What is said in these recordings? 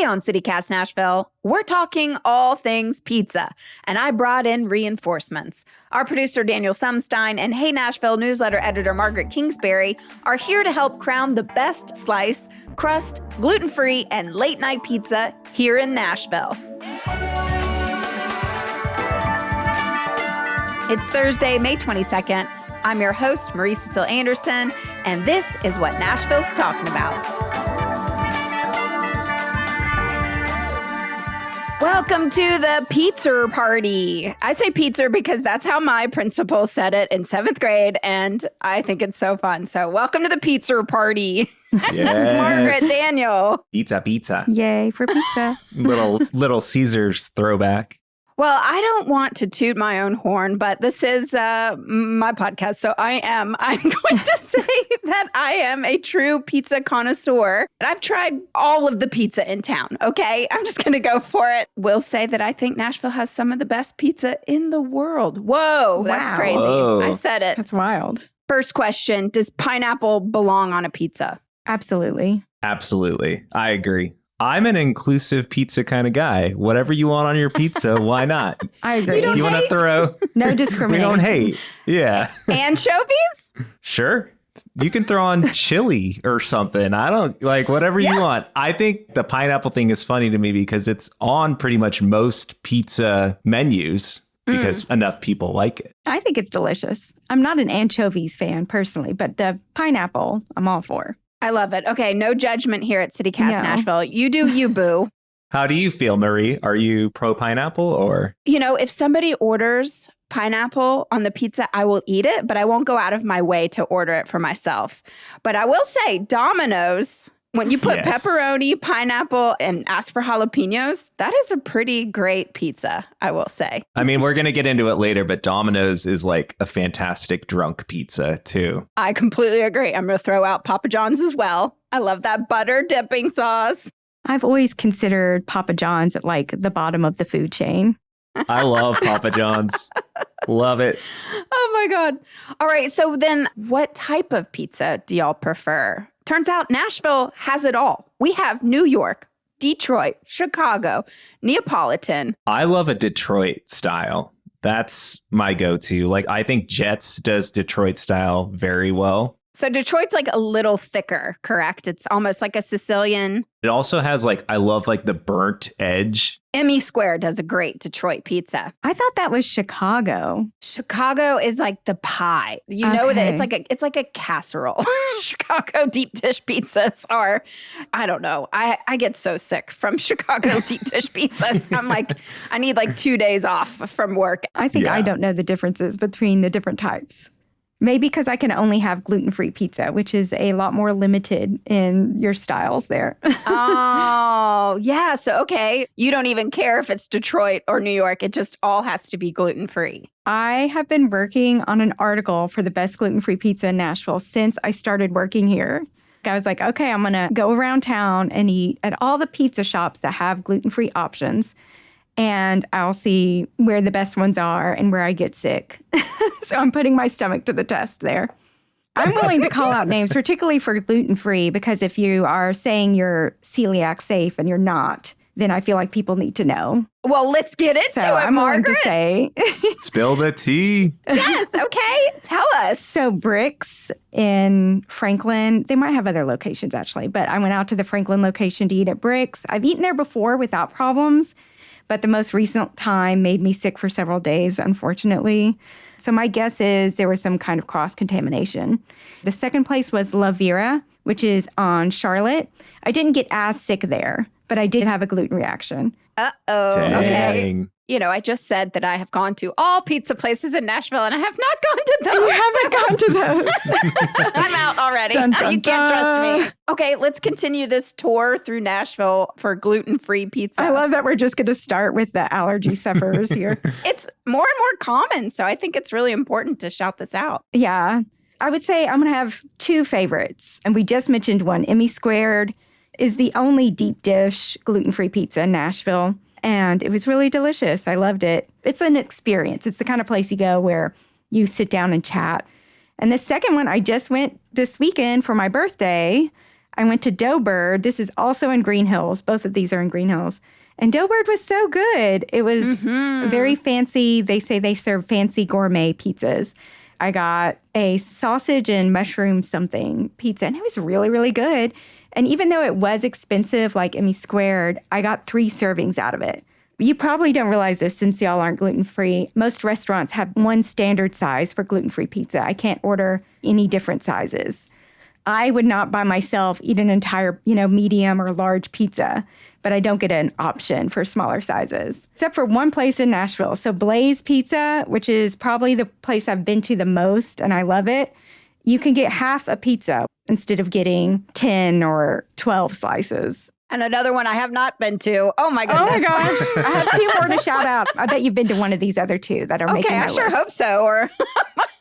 on CityCast Nashville, we're talking all things pizza, and I brought in reinforcements. Our producer Daniel Sumstein and Hey Nashville newsletter editor Margaret Kingsbury are here to help crown the best slice, crust, gluten-free, and late-night pizza here in Nashville. It's Thursday, May 22nd. I'm your host, Marie Cecile Anderson, and this is what Nashville's talking about. Welcome to the pizza party. I say pizza because that's how my principal said it in 7th grade, and I think it's so fun. So welcome to the pizza party. Yes. Margaret, Daniel. Pizza. Yay for pizza. Little Caesars throwback. Well, I don't want to toot my own horn, but this is my podcast. So I'm going to say that I am a true pizza connoisseur. And I've tried all of the pizza in town, okay? I'm just going to go for it. Will say that I think Nashville has some of the best pizza in the world. Whoa, that's crazy. Whoa. I said it. That's wild. First question, does pineapple belong on a pizza? Absolutely. Absolutely. I agree. I'm an inclusive pizza kind of guy. Whatever you want on your pizza, why not? I agree. You want to throw... No We discrimination. don't hate. Yeah. Anchovies? Sure. You can throw on chili or something. I don't like whatever you want. I think the pineapple thing is funny to me because it's on pretty much most pizza menus because enough people like it. I think it's delicious. I'm not an anchovies fan personally, but the pineapple, I'm all for. I love it. Okay, no judgment here at CityCast No. Nashville. You do you, boo. How do you feel, Marie? Are you pro pineapple or? You know, if somebody orders pineapple on the pizza, I will eat it, but I won't go out of my way to order it for myself. But I will say, Domino's, when you put Yes. pepperoni, pineapple, and ask for jalapenos, that is a pretty great pizza, I will say. I mean, we're going to get into it later, but Domino's is like a fantastic drunk pizza too. I completely agree. I'm going to throw out Papa John's as well. I love that butter dipping sauce. I've always considered Papa John's at like the bottom of the food chain. I love Papa John's. Love it. Oh my God. All right. So then what type of pizza do y'all prefer? Turns out Nashville has it all. We have New York, Detroit, Chicago, Neapolitan. I love a Detroit style. That's my go-to. Like, I think Jets does Detroit style very well. So Detroit's like a little thicker, correct? It's almost like a Sicilian. It also has like, I love like the burnt edge. Emmy Square does a great Detroit pizza. I thought that was Chicago. Chicago is like the pie. You know that Okay. it's like a casserole. Chicago deep dish pizzas are, I don't know. I get so sick from Chicago deep dish pizzas. I'm like, I need like 2 days off from work. I think Yeah. I don't know the differences between the different types. Maybe because I can only have gluten-free pizza, which is a lot more limited in your styles there. Oh, yeah. So, okay. You don't even care if it's Detroit or New York. It just all has to be gluten-free. I have been working on an article for the best gluten-free pizza in Nashville since I started working here. I was like, okay, I'm going to go around town and eat at all the pizza shops that have gluten-free options. And I'll see where the best ones are and where I get sick. So I'm putting my stomach to the test there. I'm willing to call out names, particularly for gluten-free, because if you are saying you're celiac safe and you're not, then I feel like people need to know. Well, let's get into So it, I'm willing Margaret. to say. Spill the tea. Yes. Okay. Tell us. So Bricks in Franklin, they might have other locations actually, but I went out to the Franklin location to eat at Bricks. I've eaten there before without problems, but the most recent time made me sick for several days, unfortunately. So my guess is there was some kind of cross-contamination. The second place was La Vera, which is on Charlotte. I didn't get as sick there, but I did have a gluten reaction. Uh-oh. Dang. Okay. You know, I just said that I have gone to all pizza places in Nashville, and I have not gone to those. You haven't gone to those. I'm out already. Dun, dun, You can't trust dun. me. Okay, let's continue this tour through Nashville for gluten-free pizza. I love that we're just going to start with the allergy sufferers here. It's more and more common, so I think it's really important to shout this out. Yeah. I would say I'm going to have two favorites. And we just mentioned one. Emmy Squared is the only deep dish gluten-free pizza in Nashville. And it was really delicious. I loved it. It's an experience. It's the kind of place you go where you sit down and chat. And the second one, I just went this weekend for my birthday. I went to Doughbird. This is also in Green Hills. Both of these are in Green Hills. And Doughbird was so good. It was very fancy. They say they serve fancy gourmet pizzas. I got a sausage and mushroom something pizza, and it was really, really good. And even though it was expensive, like Emmy Squared, I got 3 servings out of it. You probably don't realize this since y'all aren't gluten-free. Most restaurants have one standard size for gluten-free pizza. I can't order any different sizes. I would not by myself eat an entire, medium or large pizza, but I don't get an option for smaller sizes, except for one place in Nashville. So Blaze Pizza, which is probably the place I've been to the most, and I love it. You can get half a pizza instead of getting 10 or 12 slices. And another one I have not been to. Oh, my goodness. Oh, my gosh. I have 2 more to shout out. I bet you've been to one of these other 2 that are making my list. Okay, I sure hope so. Or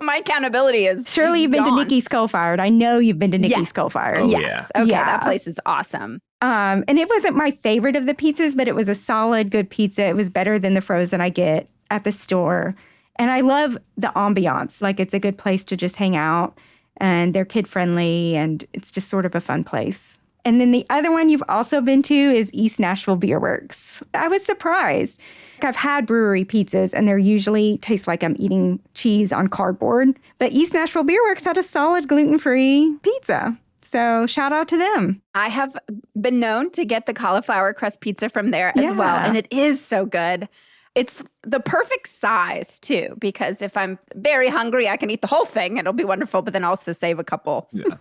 my accountability is Surely you've been to Nikki's Coal-Fired. I know you've been to Nikki's Coal-Fired. Oh, yes. yeah. Okay, Yeah. that place is awesome. And it wasn't my favorite of the pizzas, but it was a solid, good pizza. It was better than the frozen I get at the store. And I love the ambiance. Like, it's a good place to just hang out, and they're kid-friendly, and it's just sort of a fun place. And then the other one you've also been to is East Nashville Beer Works. I was surprised. I've had brewery pizzas, and they're usually taste like I'm eating cheese on cardboard. But East Nashville Beer Works had a solid gluten-free pizza. So shout out to them. I have been known to get the cauliflower crust pizza from there as well. And it is so good. It's the perfect size, too, because if I'm very hungry, I can eat the whole thing. It'll be wonderful, but then also save a couple. Yeah.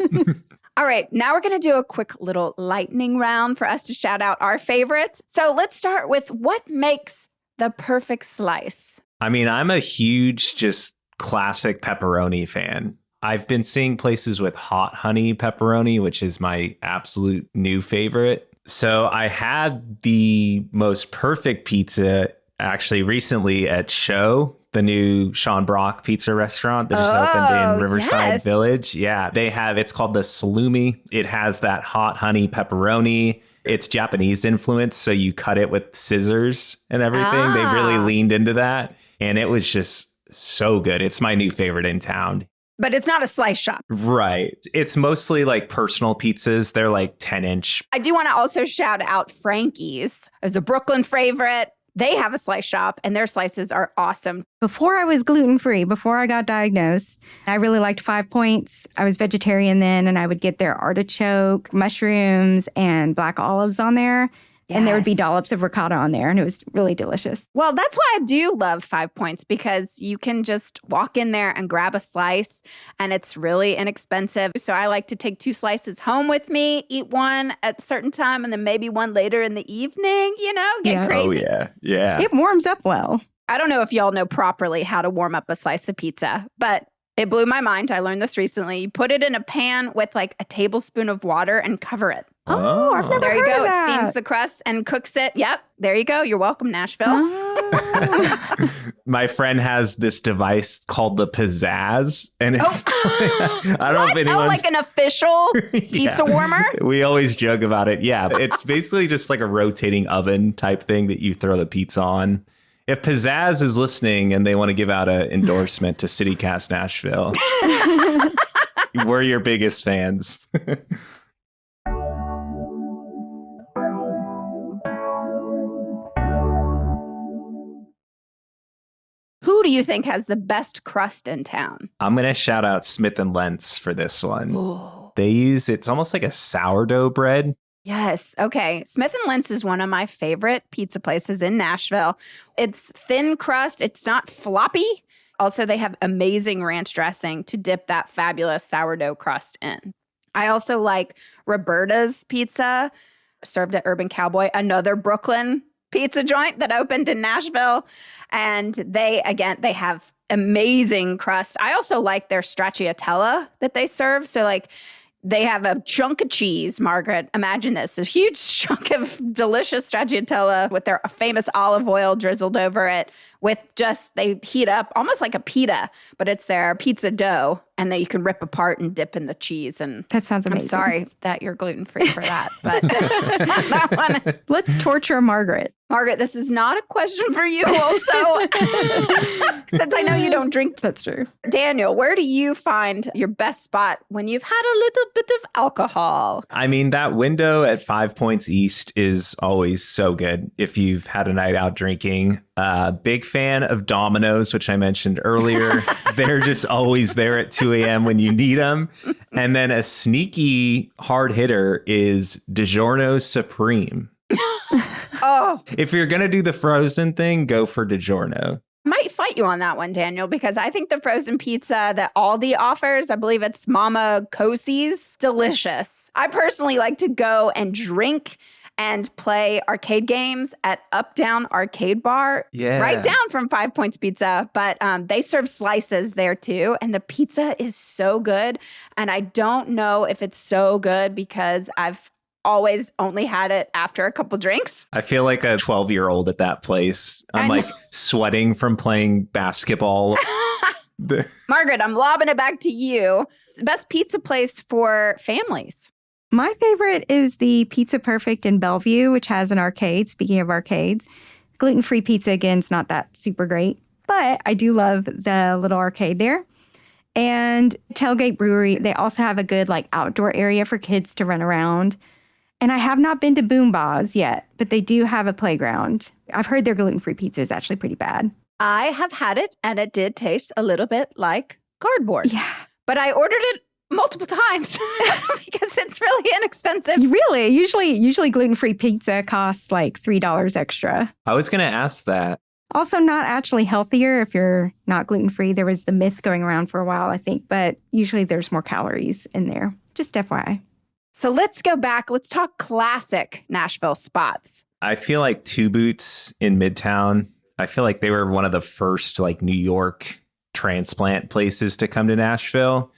All right, now we're going to do a quick little lightning round for us to shout out our favorites. So let's start with what makes the perfect slice. I mean, I'm a huge, just classic pepperoni fan. I've been seeing places with hot honey pepperoni, which is my absolute new favorite. So I had the most perfect pizza actually recently at Show, the new Sean Brock pizza restaurant that just opened in Riverside Village. Yeah, it's called the Salumi. It has that hot honey pepperoni. It's Japanese influence, so you cut it with scissors and everything. They really leaned into that, and it was just so good. It's my new favorite in town. But it's not a slice shop. Right. It's mostly like personal pizzas. They're like 10-inch. I do want to also shout out Frankie's. It's a Brooklyn favorite. They have a slice shop, and their slices are awesome. Before I was gluten-free, before I got diagnosed, I really liked 5 Points. I was vegetarian then, and I would get their artichoke, mushrooms, and black olives on there. Yes. And there would be dollops of ricotta on there, and it was really delicious. Well, that's why I do love 5 Points, because you can just walk in there and grab a slice, and it's really inexpensive. So I like to take 2 slices home with me, eat one at a certain time, and then maybe one later in the evening, get crazy. Oh, yeah. Yeah. It warms up well. I don't know if y'all know properly how to warm up a slice of pizza, but it blew my mind. I learned this recently. You put it in a pan with like a tablespoon of water and cover it. Oh, I've never There you heard go. of that. It steams the crust and cooks it. Yep. There you go. You're welcome, Nashville. Oh. My friend has this device called the Pizzazz, and it's I don't know if anyone's like an official pizza warmer? We always joke about it. Yeah, it's basically just like a rotating oven type thing that you throw the pizza on. If Pizzazz is listening and they want to give out an endorsement to CityCast Nashville, we're your biggest fans. Who do you think has the best crust in town? I'm going to shout out Smith & Lentz for this one. Ooh. It's almost like a sourdough bread. Yes. Okay. Smith & Lentz is one of my favorite pizza places in Nashville. It's thin crust. It's not floppy. Also, they have amazing ranch dressing to dip that fabulous sourdough crust in. I also like Roberta's Pizza, served at Urban Cowboy, another Brooklyn pizza joint that opened in Nashville. And they have amazing crust. I also like their stracciatella that they serve. So like they have a chunk of cheese, Margaret. Imagine this, a huge chunk of delicious stracciatella with their famous olive oil drizzled over it with just, they heat up almost like a pita, but it's their pizza dough. And then you can rip apart and dip in the cheese. And That sounds amazing. I'm sorry that you're gluten-free for that, but that one. Let's torture Margaret. Margaret, this is not a question for you also, since I know you don't drink. That's true. Daniel, where do you find your best spot when you've had a little bit of alcohol? I mean, that window at 5 Points East is always so good if you've had a night out drinking. Big fan of Domino's, which I mentioned earlier. They're just always there at 2 a.m. when you need them. And then a sneaky hard hitter is DiGiorno Supreme. Oh, If you're going to do the frozen thing, go for DiGiorno. might fight you on that one, Daniel, because I think the frozen pizza that Aldi offers, I believe it's Mama Cosie's, delicious. I personally like to go and drink and play arcade games at Up Down Arcade Bar, Yeah. right down from 5 Points Pizza. But they serve slices there too. And the pizza is so good. And I don't know if it's so good because I've always only had it after a couple drinks. I feel like a 12-year-old at that place. I'm I like know. sweating from playing basketball. Margaret, I'm lobbing it back to you. It's the best pizza place for families. My favorite is the Pizza Perfect in Bellevue, which has an arcade. Speaking of arcades, gluten-free pizza, again, is not that super great, but I do love the little arcade there. And Tailgate Brewery, they also have a good like outdoor area for kids to run around. And I have not been to Boom Ba's yet, but they do have a playground. I've heard their gluten-free pizza is actually pretty bad. I have had it and it did taste a little bit like cardboard. Yeah. But I ordered it multiple times because it's really inexpensive. Really? Usually gluten-free pizza costs like $3 extra. I was going to ask that. Also not actually healthier if you're not gluten-free. There was the myth going around for a while, I think, but usually there's more calories in there. Just FYI. So let's go back. Let's talk classic Nashville spots. I feel like Two Boots in Midtown, I feel like they were one of the first like New York transplant places to come to Nashville.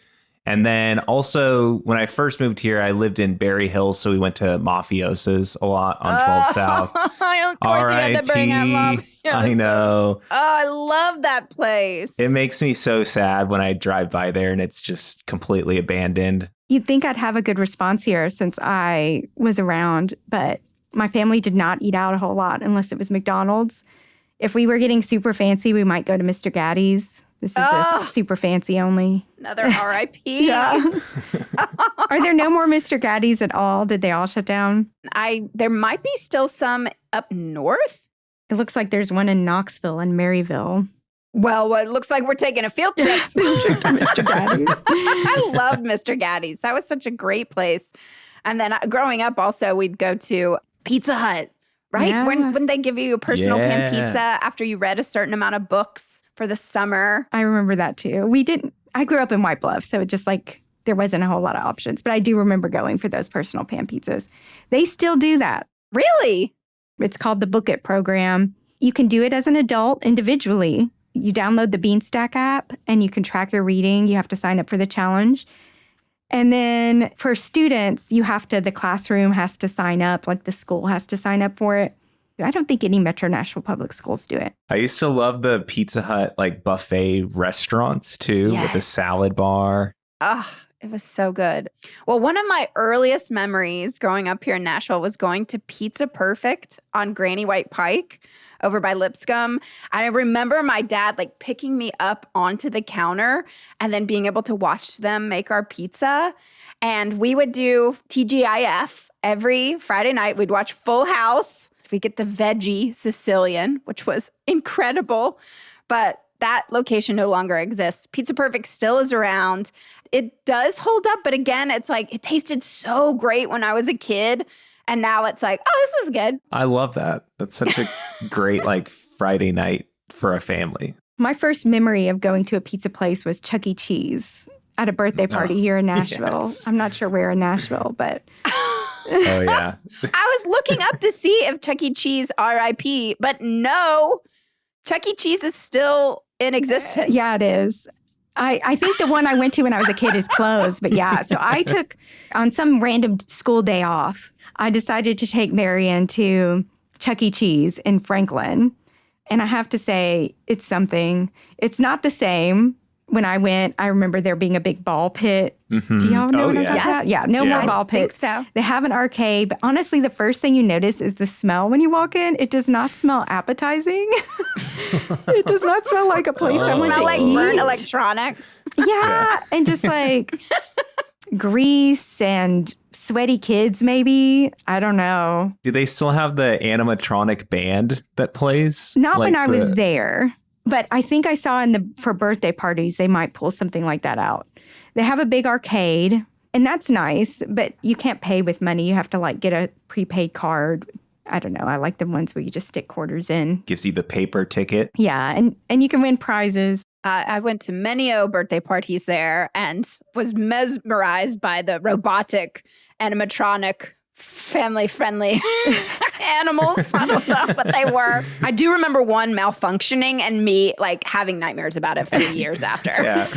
And then also when I first moved here, I lived in Berry Hill. So we went to Mafiosa's a lot on 12 South. Of course you had to bring up R.I.P. I know. Oh, I love that place. It makes me so sad when I drive by there and it's just completely abandoned. You'd think I'd have a good response here since I was around, but my family did not eat out a whole lot unless it was McDonald's. If we were getting super fancy, we might go to Mr. Gaddy's. This is a super fancy only. Another R.I.P. Yeah. Are there no more Mr. Gaddy's at all? Did they all shut down? There might be still some up north. It looks like there's one in Knoxville and Maryville. Well, it looks like we're taking a field trip. Mr. Gaddy's. I loved Mr. Gaddy's. That was such a great place. And then growing up also, we'd go to Pizza Hut, right? Yeah. When they give you a personal pan Yeah. pizza after you read a certain amount of books for the summer. I remember that too. I grew up in White Bluff, so it just like there wasn't a whole lot of options. But I do remember going for those personal pan pizzas. They still do that. Really? It's called the Book It program. You can do it as an adult individually. You download the Beanstack app and you can track your reading. You have to sign up for the challenge. And then for students, the classroom has to sign up, like the school has to sign up for it. I don't think any Metro Nashville public schools do it. I used to love the Pizza Hut like buffet restaurants too, with the Yes. salad bar. Oh, it was so good. Well, one of my earliest memories growing up here in Nashville was going to Pizza Perfect on Granny White Pike over by Lipscomb. I remember my dad like picking me up onto the counter and then being able to watch them make our pizza. And we would do TGIF every Friday night. We'd watch Full House. We get the veggie Sicilian, which was incredible. But that location no longer exists. Pizza Perfect still is around. It does hold up, but again, it's like it tasted so great when I was a kid. And now it's like, oh, this is good. I love that. That's such a great like Friday night for a family. My first memory of going to a pizza place was Chuck E. Cheese at a birthday party here in Nashville. yes. I'm not sure where in Nashville, but Oh yeah. I was looking up to see if Chuck E. Cheese RIP, but no, Chuck E. Cheese is still in existence. yeah, it is. I think the one I went to when I was a kid is closed, but yeah. So I took, on some random school day off, I decided to take Marion to Chuck E. Cheese in Franklin. And I have to say, it's something. It's not the same. When I went, I remember there being a big ball pit. Mm-hmm. Do y'all know what I'm yeah. talking about? Yeah, no more ball I think pits. so. They have an arcade, but honestly, the first thing you notice is the smell when you walk in. It does not smell appetizing. It does not smell like a place I went to Smell like eat. burnt electronics. Yeah, and just like grease and sweaty kids, maybe. I don't know. Do they still have the animatronic band that plays? Not when I was the- there, but I think I saw for birthday parties, they might pull something like that out. They have a big arcade, and that's nice, but you can't pay with money. You have to like get a prepaid card. I don't know. I like the ones where you just stick quarters in. Gives you the paper ticket. Yeah, and you can win prizes. I went to many birthday parties there and was mesmerized by the robotic, animatronic, family-friendly animals. I don't know what they were. I do remember one malfunctioning and me like having nightmares about it for years after. Yeah.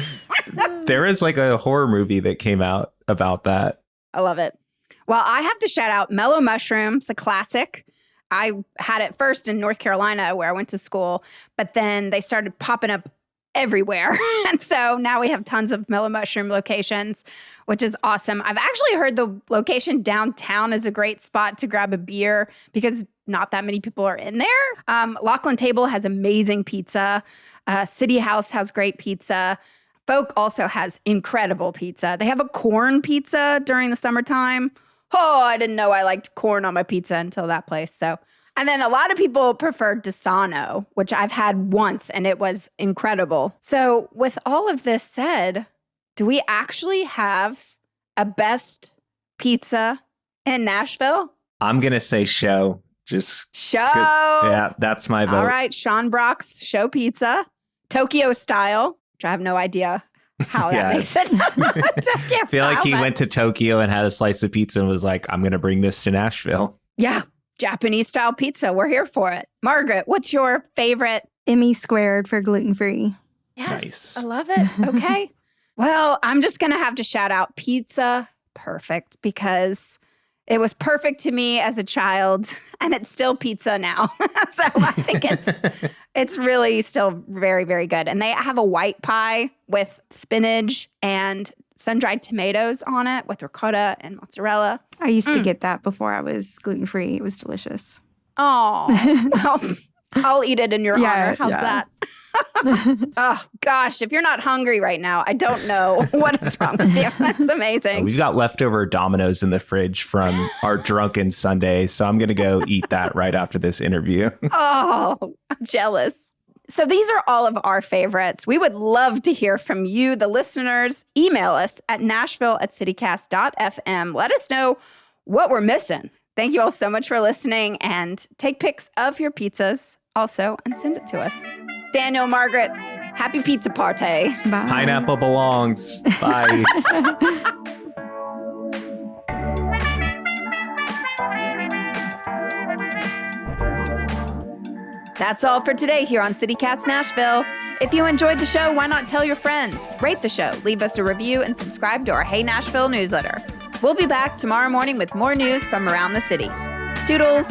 There is like a horror movie that came out about that. I love it. Well, I have to shout out Mellow Mushrooms, a classic. I had it first in North Carolina where I went to school, but then they started popping up everywhere. And so now we have tons of Mellow Mushroom locations, which is awesome. I've actually heard the location downtown is a great spot to grab a beer because not that many people are in there. Lachlan Table has amazing pizza. City House has great pizza. Folk also has incredible pizza. They have a corn pizza during the summertime. Oh, I didn't know I liked corn on my pizza until that place. And then a lot of people prefer Desano, which I've had once, and it was incredible. So with all of this said, do we actually have a best pizza in Nashville? I'm going to say show. Just Show. good. Yeah, that's my vote. All right, Sean Brock's Show Pizza, Tokyo style, which I have no idea how that makes it. Tokyo I feel like he style, went to Tokyo and had a slice of pizza and was like, I'm going to bring this to Nashville. Yeah, Japanese style pizza. We're here for it. Margaret, what's your favorite? Emmy squared for gluten-free. Yes, Nice. I love it. Okay. Well, I'm just going to have to shout out Pizza Perfect because it was perfect to me as a child and it's still pizza now. So I think it's really still very, very good. And they have a white pie with spinach and sun-dried tomatoes on it with ricotta and mozzarella. I used to get that before I was gluten-free. It was delicious. Oh, well, I'll eat it in your honor. How's yeah. that? Oh, gosh. If you're not hungry right now, I don't know what is wrong with you. That's amazing. We've got leftover Dominoes in the fridge from our drunken Sunday, so I'm going to go eat that right after this interview. Oh, I'm jealous. So these are all of our favorites. We would love to hear from you, the listeners. Email us at nashville@citycast.fm. Let us know what we're missing. Thank you all so much for listening, and take pics of your pizzas also and send it to us. Daniel, Margaret, happy pizza party. Bye. Pineapple belongs. Bye. That's all for today here on CityCast Nashville. If you enjoyed the show, why not tell your friends? Rate the show, leave us a review, and subscribe to our Hey Nashville newsletter. We'll be back tomorrow morning with more news from around the city. Toodles!